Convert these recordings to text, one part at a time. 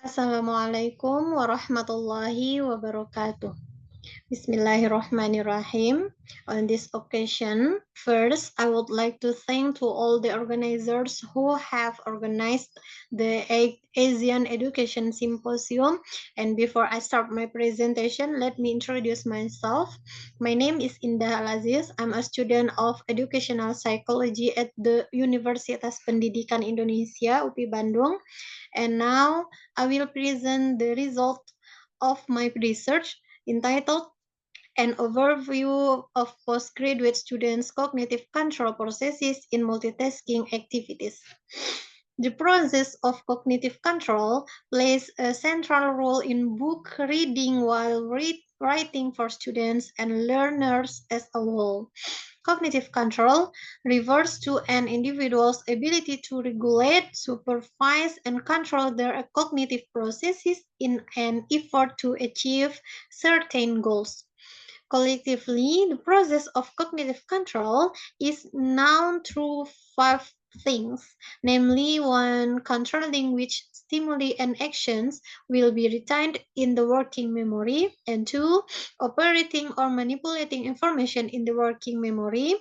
Assalamualaikum warahmatullahi wabarakatuh. Bismillahirrahmanirrahim. On this occasion, first, I would like to thank to all the organizers who have organized the Asian Education Symposium. And before I start my presentation, let me introduce myself. My name is Indah Al-Aziz. I'm a student of Educational Psychology at the Universitas Pendidikan Indonesia, UPI Bandung. And now I will present the result of my research entitled An Overview of Postgraduate Students' Cognitive Control Processes in Multitasking Activities. The process of cognitive control plays a central role in book reading while writing for students and learners as a whole. Cognitive control refers to an individual's ability to regulate, supervise, and control their cognitive processes in an effort to achieve certain goals. Collectively, the process of cognitive control is known through five things, namely one, controlling which stimuli and actions will be retained in the working memory, and two, operating or manipulating information in the working memory,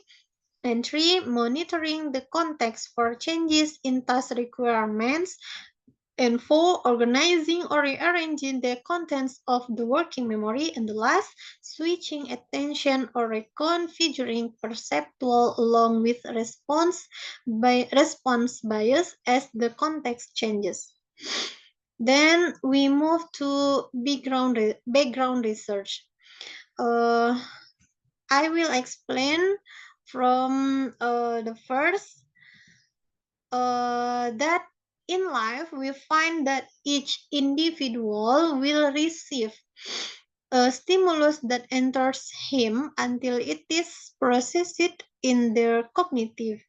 and three, monitoring the context for changes in task requirements, and four, organizing or rearranging the contents of the working memory, and the last, switching attention or reconfiguring perceptual along with response bias as the context changes. Then we move to background research. Uh, I will explain from the first that in life we find that each individual will receive a stimulus that enters him until it is processed in their cognitive.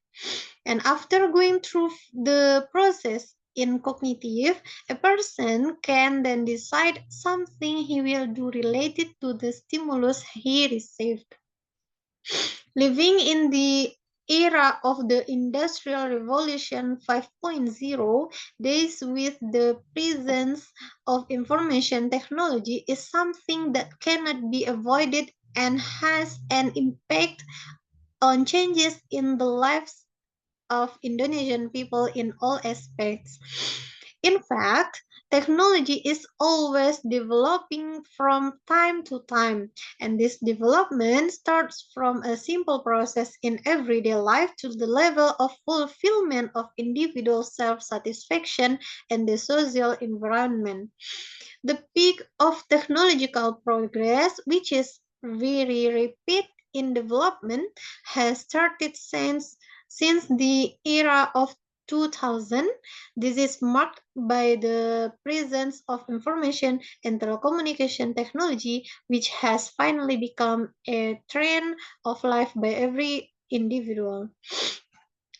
And after going through the process in cognitive, a person can then decide something he will do related to the stimulus he received. Living in the era of the Industrial Revolution 5.0, days with the presence of information technology is something that cannot be avoided and has an impact on changes in the lives of Indonesian people in all aspects. In fact, technology is always developing from time to time, and this development starts from a simple process in everyday life to the level of fulfillment of individual self-satisfaction and the social environment. The peak of technological progress, which is very rapid in development, has started since the era of 2000. This is marked by the presence of information and telecommunication technology, which has finally become a trend of life by every individual.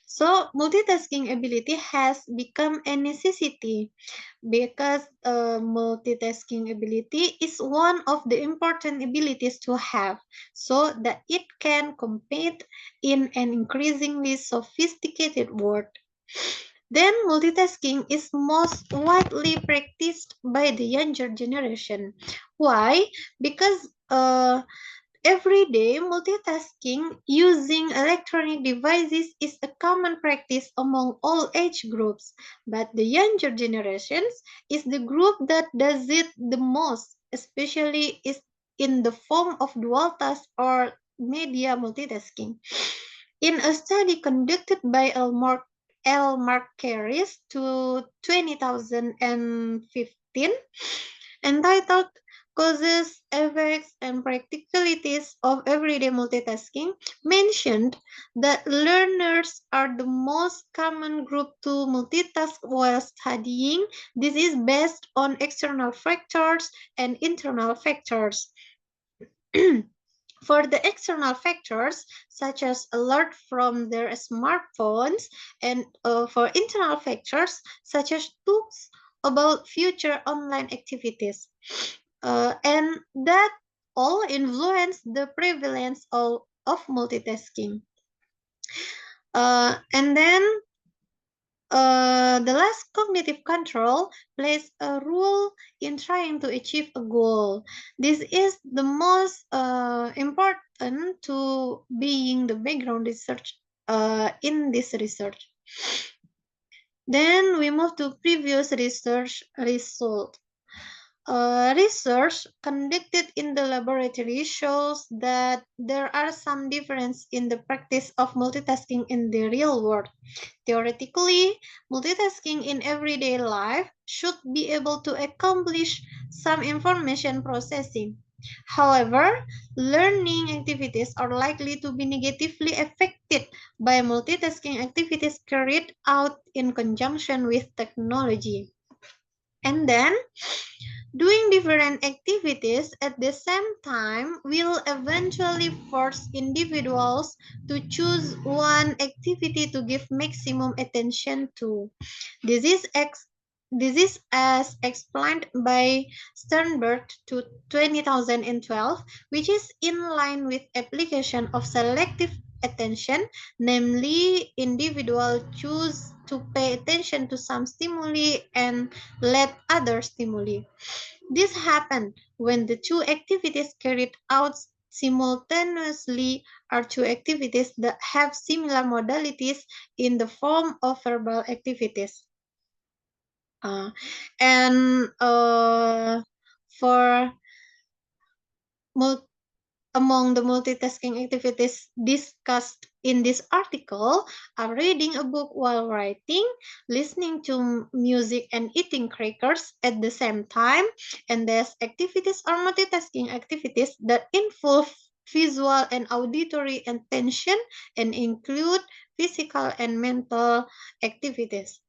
So, multitasking ability has become a necessity because multitasking ability is one of the important abilities to have so that it can compete in an increasingly sophisticated world. Then multitasking is most widely practiced by the younger generation. Why? Because every day, multitasking using electronic devices is a common practice among all age groups, but the younger generations is the group that does it the most, especially is in the form of dual task or media multitasking. In a study conducted by L. Mark Carris to 2015, entitled Causes, Effects, and Practicalities of Everyday Multitasking, mentioned that learners are the most common group to multitask while studying. This is based on external factors and internal factors. For the external factors, such as alert from their smartphones, and for internal factors, such as tools about future online activities. And that all influence the prevalence of multitasking. And then The last cognitive control plays a role in trying to achieve a goal. This is the most important to being the background research in this research. Then we move to previous research result. Research conducted in the laboratory shows that there are some difference in the practice of multitasking in the real world. Theoretically, multitasking in everyday life should be able to accomplish some information processing. However, learning activities are likely to be negatively affected by multitasking activities carried out in conjunction with technology. And then, doing different activities at the same time will eventually force individuals to choose one activity to give maximum attention to. This is this is as explained by Sternberg to 2012, which is in line with application of selective attention, namely individual choose to pay attention to some stimuli and let other stimuli. This happened when the two activities carried out simultaneously are two activities that have similar modalities in the form of verbal activities. Uh, and for mul- among the multitasking activities discussed in this article are reading a book while writing, listening to music, and eating crackers at the same time. And these activities are multitasking activities that involve visual and auditory attention and include physical and mental activities.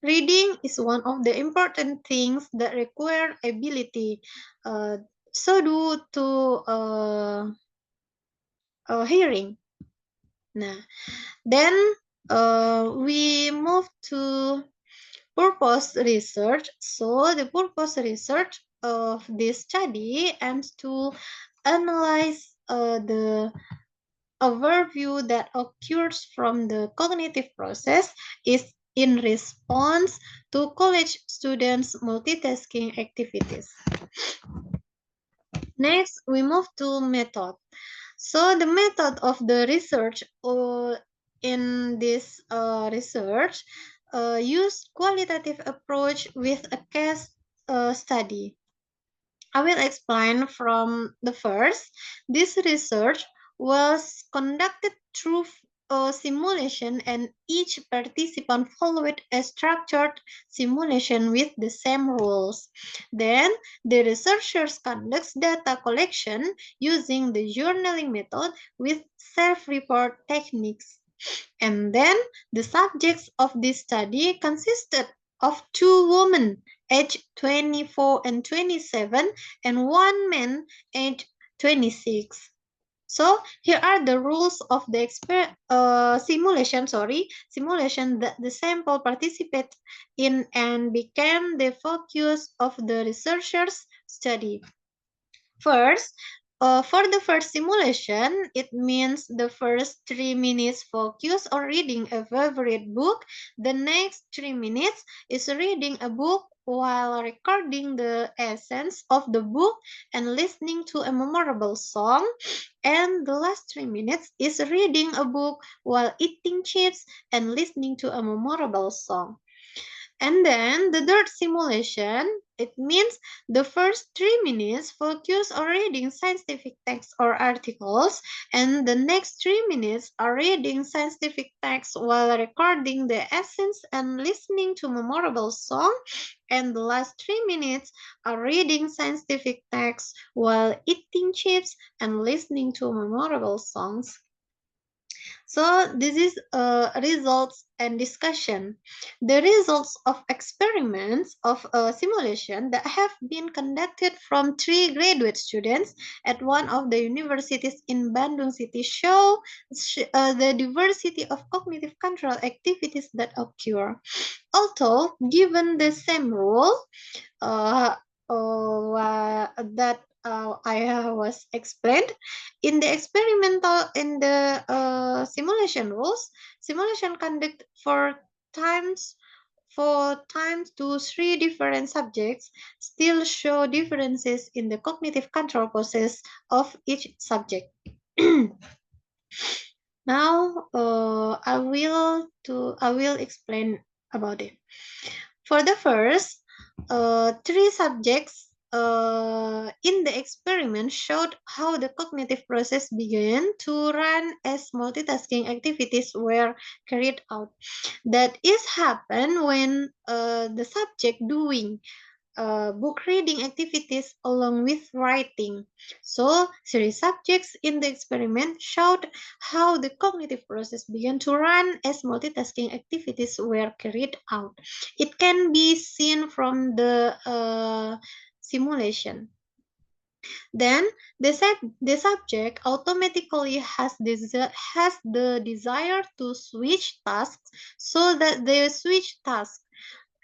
Reading is one of the important things that require ability. Uh, so do to hearing. Nah, then we move to purpose research. So the purpose research of this study aims to analyze the overview that occurs from the cognitive process is in response to college students' multitasking activities. Next, we move to method. So the method of the research in this research use qualitative approach with a case study. I will explain from the first. This research was conducted through a simulation, and each participant followed a structured simulation with the same rules. Then the researchers conducts data collection using the journaling method with self-report techniques. And then the subjects of this study consisted of two women aged 24 and 27 and one man aged 26. So here are the rules of the simulation that the sample participate in and became the focus of the researchers' study. First, for the first simulation, it means the first 3 minutes focus on reading a favorite book. The next 3 minutes is reading a book while recording the essence of the book and listening to a memorable song. And the last 3 minutes is reading a book while eating chips and listening to a memorable song. And then the third simulation, it means the first 3 minutes focus on reading scientific texts or articles, and the next 3 minutes are reading scientific texts while recording the essence and listening to memorable song, and the last 3 minutes are reading scientific texts while eating chips and listening to memorable songs. So this is results and discussion. The results of experiments of a simulation that have been conducted from 3 graduate students at one of the universities in Bandung City show the diversity of cognitive control activities that occur. Although given the same rule, uh, that I was explained in the simulation rules, simulation conduct 4 times 4 times to 3 different subjects still show differences in the cognitive control process of each subject. Now, I will explain about it. For the first, 3 subjects in the experiment showed how the cognitive process began to run as multitasking activities were carried out. That is happen when the subject doing book reading activities along with writing. So, three subjects in the experiment showed how the cognitive process began to run as multitasking activities were carried out. It can be seen from the simulation. Then the subject automatically has the desire to switch tasks so that they switch tasks.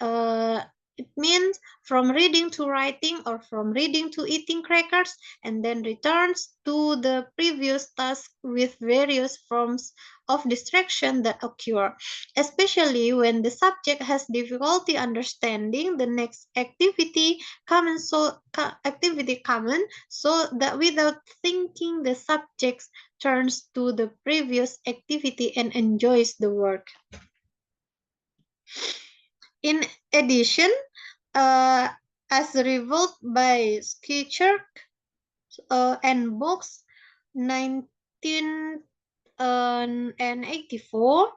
uh, it means from reading to writing or from reading to eating crackers and then returns to the previous task with various forms of distraction that occur, especially when the subject has difficulty understanding the next activity common so that without thinking the subject turns to the previous activity and enjoys the work. In addition, uh, as revealed by Sketcher and Box 1984,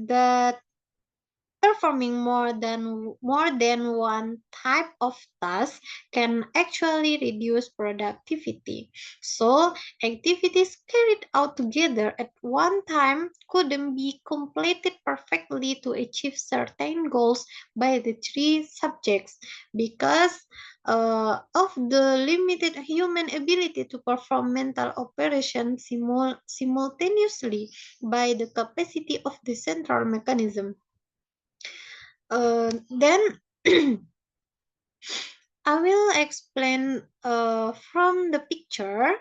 that performing more than one type of task can actually reduce productivity. So, activities carried out together at one time couldn't be completed perfectly to achieve certain goals by the three subjects because of the limited human ability to perform mental operations simultaneously by the capacity of the central mechanism. Then I will explain from the picture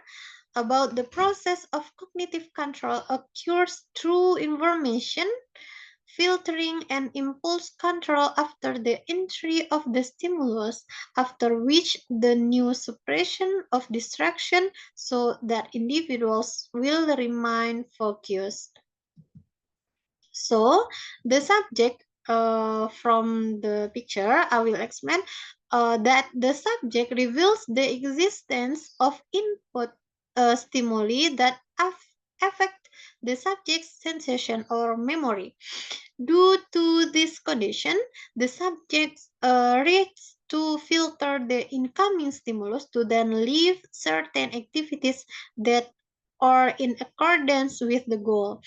about the process of cognitive control occurs through information filtering and impulse control after the entry of the stimulus, after which the new suppression of distraction so that individuals will remain focused. So the subject from the picture, I will explain that the subject reveals the existence of input stimuli that affect the subject's sensation or memory. Due to this condition, the subject reacts to filter the incoming stimulus to then leave certain activities that are in accordance with the goal.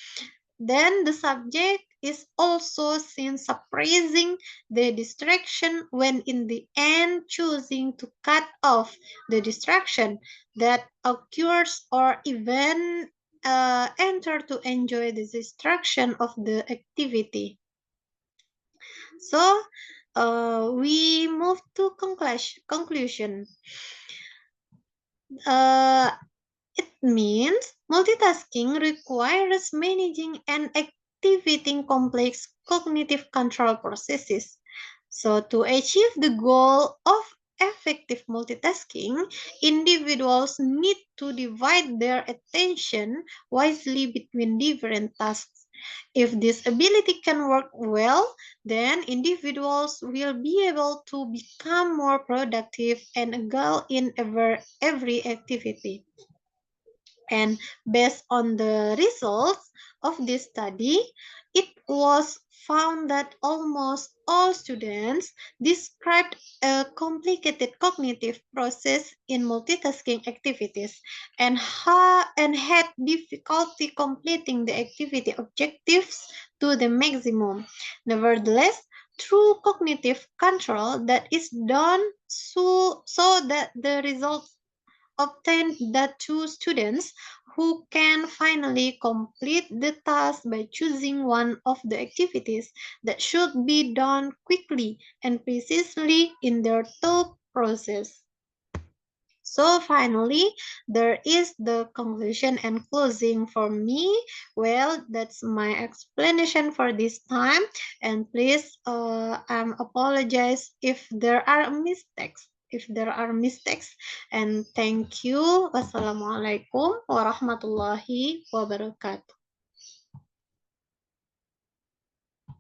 Then the subject is also seen suppressing the distraction when in the end choosing to cut off the distraction that occurs or even enter to enjoy the distraction of the activity. So we move to conclusion. Uh, It means multitasking requires managing and activating complex cognitive control processes. So, to achieve the goal of effective multitasking, individuals need to divide their attention wisely between different tasks. If this ability can work well, then individuals will be able to become more productive and agile in every activity. And based on the results of this study, it was found that almost all students described a complicated cognitive process in multitasking activities and had difficulty completing the activity objectives to the maximum. Nevertheless, through cognitive control that is done so that the results obtained that two students who can finally complete the task by choosing one of the activities that should be done quickly and precisely in their thought process. So finally, there is the conclusion and closing for me. Well, that's my explanation for this time. And please, apologize if there are mistakes. If there are mistakes, and thank you. Wassalamualaikum warahmatullahi wabarakatuh.